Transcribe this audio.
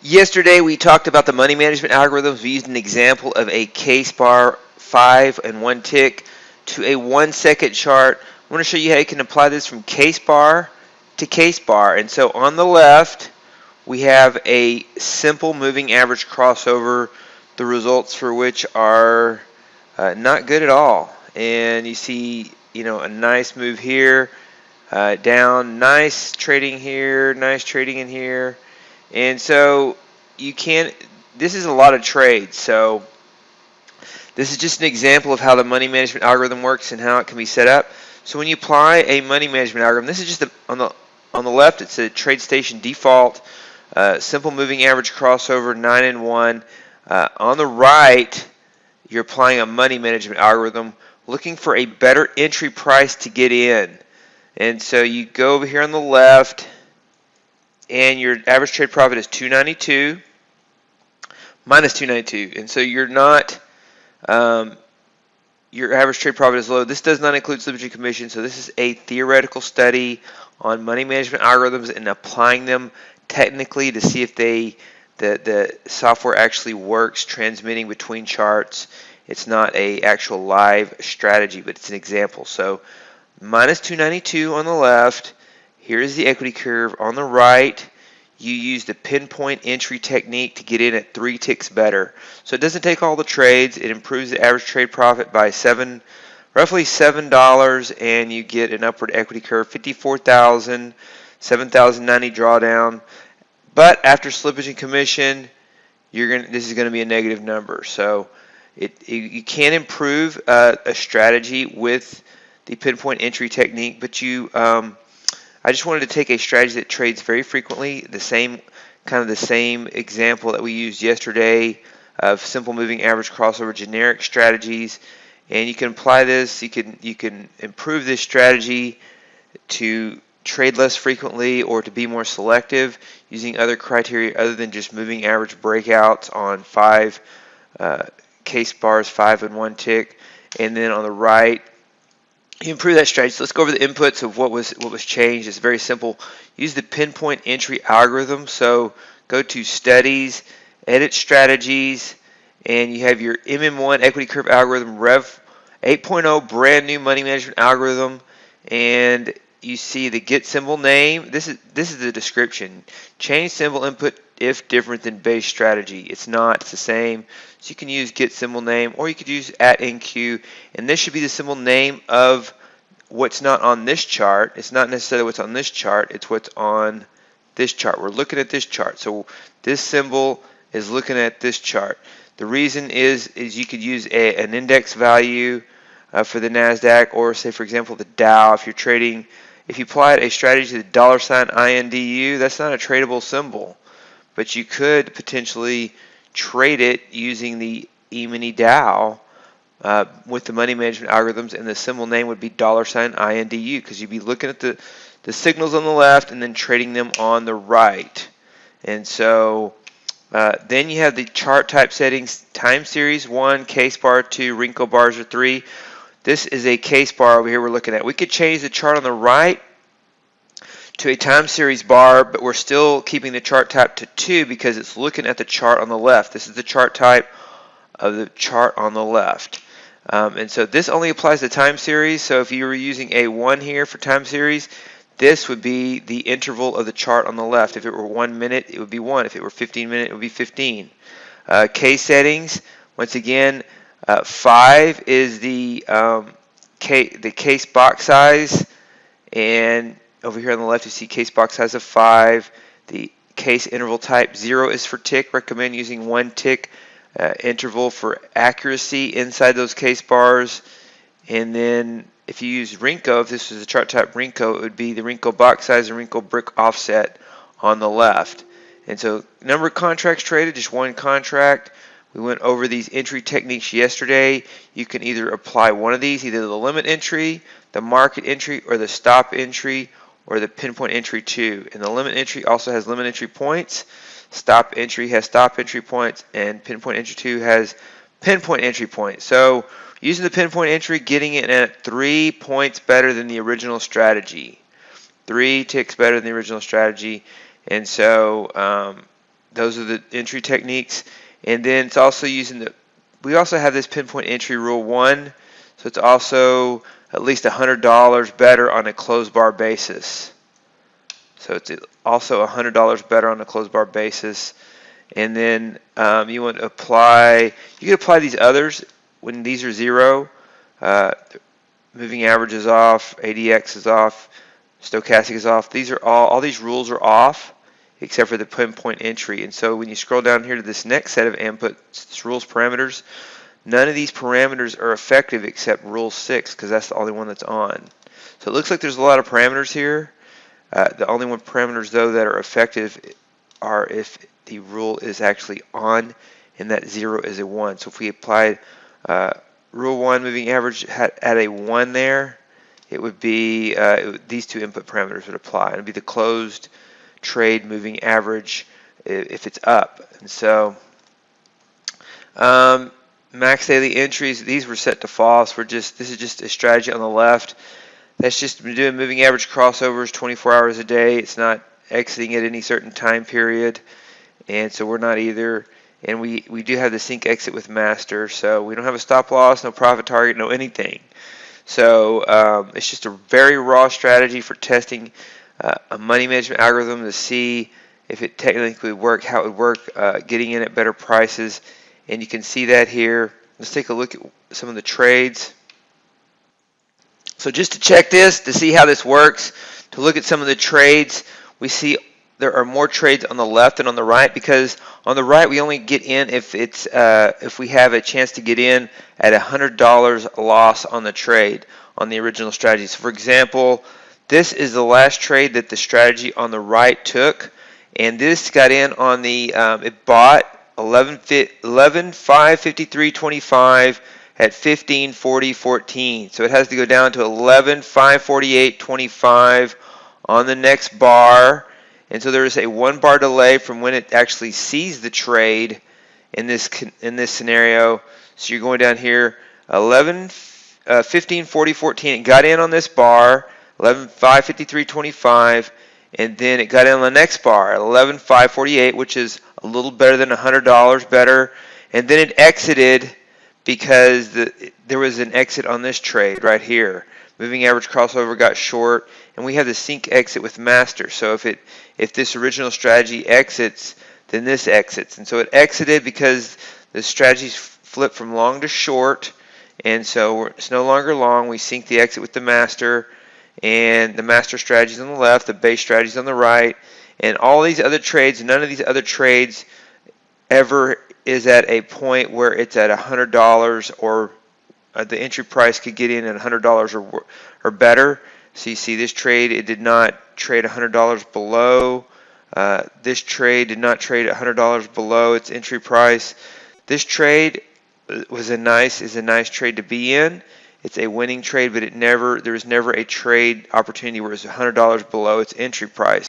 Yesterday we talked about the money management algorithms. We used an example of a Kase Bar 5 and 1 tick to a 1 second chart. I want to show you how you can apply this from Kase Bar to Kase Bar. And so on the left we have a simple moving average crossover, the results for which are not good at all. And you see, a nice move here, down, nice trading here, nice trading in here. And so this is a lot of trades. So this is just an example of how the money management algorithm works and how it can be set up. So when you apply a money management algorithm, this is just on the left, it's a Tradestation default, simple moving average crossover, 9 and 1. On the right, you're applying a money management algorithm, looking for a better entry price to get in. And so you go over here on the left, and your average trade profit is 292 minus 292, and so you're not your average trade profit is low. This does not include slippage and commission, so this is a theoretical study on money management algorithms and applying them technically to see if the software actually works transmitting between charts. It's not a actual live strategy, but it's an example. So minus 292 on the left. Here's the equity curve. On the right, you use the pinpoint entry technique to get in at 3 ticks better. So it doesn't take all the trades. It improves the average trade profit by roughly $7, and you get an upward equity curve, 54,000, 7,090 drawdown. But after slippage and commission, this is going to be a negative number. So you can improve a strategy with the pinpoint entry technique, but I just wanted to take a strategy that trades very frequently, the same example that we used yesterday of simple moving average crossover generic strategies, and you can apply this. You can improve this strategy to trade less frequently or to be more selective using other criteria other than just moving average breakouts on 5 Kase Bars, 5 and 1 tick, and then on the right, you improve that strategy. So let's go over the inputs of what was changed. It's very simple. Use the pinpoint entry algorithm. So go to Studies, Edit Strategies, and you have your MM1 equity curve algorithm, Rev 8.0 brand new money management algorithm, and you see the get symbol name. This is the description. Change symbol input if different than base strategy. It's not. It's the same. So you can use get symbol name, or you could use @NQ, and this should be the symbol name of what's not on this chart. It's not necessarily what's on this chart. It's what's on this chart. We're looking at this chart. So this symbol is looking at this chart. The reason is you could use an index value for the NASDAQ, or say, for example, the Dow. If you applied a strategy to the $INDU, that's not a tradable symbol, but you could potentially trade it using the E-mini Dow with the money management algorithms, and the symbol name would be $INDU, because you'd be looking at the signals on the left and then trading them on the right. And so then you have the chart type settings: time series 1, Kase Bar 2, wrinkle bars are 3. This is a Kase Bar over here we're looking at. We could change the chart on the right to a time series bar, but we're still keeping the chart type to 2 because it's looking at the chart on the left. This is the chart type of the chart on the left. And so this only applies to time series. So if you were using a 1 here for time series, this would be the interval of the chart on the left. If it were 1 minute, it would be 1. If it were 15 minutes, it would be 15. Case settings, once again, 5 is the case box size, and over here on the left you see case box size of 5. The case interval type 0 is for tick. Recommend using 1 tick interval for accuracy inside those case bars. And then if you use Rinko, if this was a chart type Rinko, it would be the Rinko box size and Rinko brick offset on the left. And so number of contracts traded, just 1 contract. We went over these entry techniques yesterday. You can either apply one of these, either the limit entry, the market entry, or the stop entry, or the pinpoint entry too. And the limit entry also has limit entry points. Stop entry has stop entry points, and pinpoint entry 2 has pinpoint entry points. So using the pinpoint entry, getting it at 3 points better than the original strategy. 3 ticks better than the original strategy. And so those are the entry techniques. And then it's also using we also have this pinpoint entry rule 1, so it's also at least $100 better on a closed bar basis. So it's also $100 better on a closed bar basis. And then you want to apply, you can apply these others when these are 0. Moving average is off, ADX is off, stochastic is off. These are all these rules are off except for the pinpoint entry. And so when you scroll down here to this next set of inputs, rules parameters, none of these parameters are effective except rule 6 because that's the only one that's on. So it looks like there's a lot of parameters here. The only one parameters though that are effective are if the rule is actually on and that 0 is a 1. So if we applied rule 1 moving average at a 1 there, it would be these two input parameters would apply. It would be the closed trade moving average if it's up. And so max daily entries, these were set to false. This is just a strategy on the left. That's just doing moving average crossovers 24 hours a day. It's not exiting at any certain time period. And so we're not either. And we do have the sync exit with master. So we don't have a stop loss, no profit target, no anything. So it's just a very raw strategy for testing a money management algorithm to see if it technically would work, how it would work, getting in at better prices. And you can see that here. Let's take a look at some of the trades. So just to check this, to see how this works, to look at some of the trades, we see there are more trades on the left than on the right, because on the right we only get in if we have a chance to get in at $100 loss on the trade on the original strategy. So for example, this is the last trade that the strategy on the right took, and this got in on the it bought 11.553.25 at 15.40.14. So it has to go down to 11.548.25 on the next bar. And so there is a 1 bar delay from when it actually sees the trade in this scenario. So you're going down here 15.40.14. It got in on this bar 11.553.25, and then it got in on the next bar at 11.548, which is a little better than $100 better. And then it exited because there was an exit on this trade right here. Moving average crossover got short, and we have the sync exit with master. So if this original strategy exits, then this exits. And so it exited because the strategy's flipped from long to short, and so it's no longer long. We sync the exit with the master, and the master strategy's on the left, the base strategy's on the right, and all these other trades, none of these other trades ever is at a point where it's at $100 or the entry price could get in at $100 or better. So you see this trade, it did not trade $100 below. This trade did not trade $100 below its entry price. This trade is a nice trade to be in. It's a winning trade, but there was never a trade opportunity where it was $100 below its entry price.